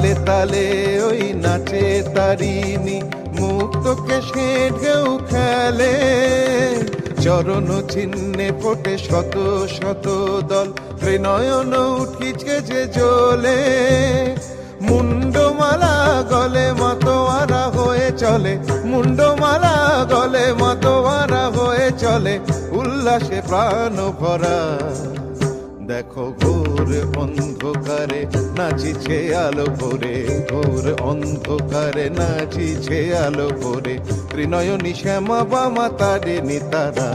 তালে তালে ওই নাচে তারিণী, মুক্তকে সে ঢেউ খেলে। চরণ চিহ্নে ফোটে শত শত দল, ত্রিনয়ন উঠিছে যে জ্বলে। মুন্ডমালা গলে মাতোয়ারা হয়ে চলে, মুন্ডমালা গলে মাতোয়ারা হয়ে চলে, উল্লাসে প্রাণ ভরা। দেখো ঘোর অন্ধকারে নাচিছে আলো ভরে, ঘোর অন্ধকারে নাচিছে আলো ভরে, ত্রিনয়নী শ্যামা বামা তারিণী তারা।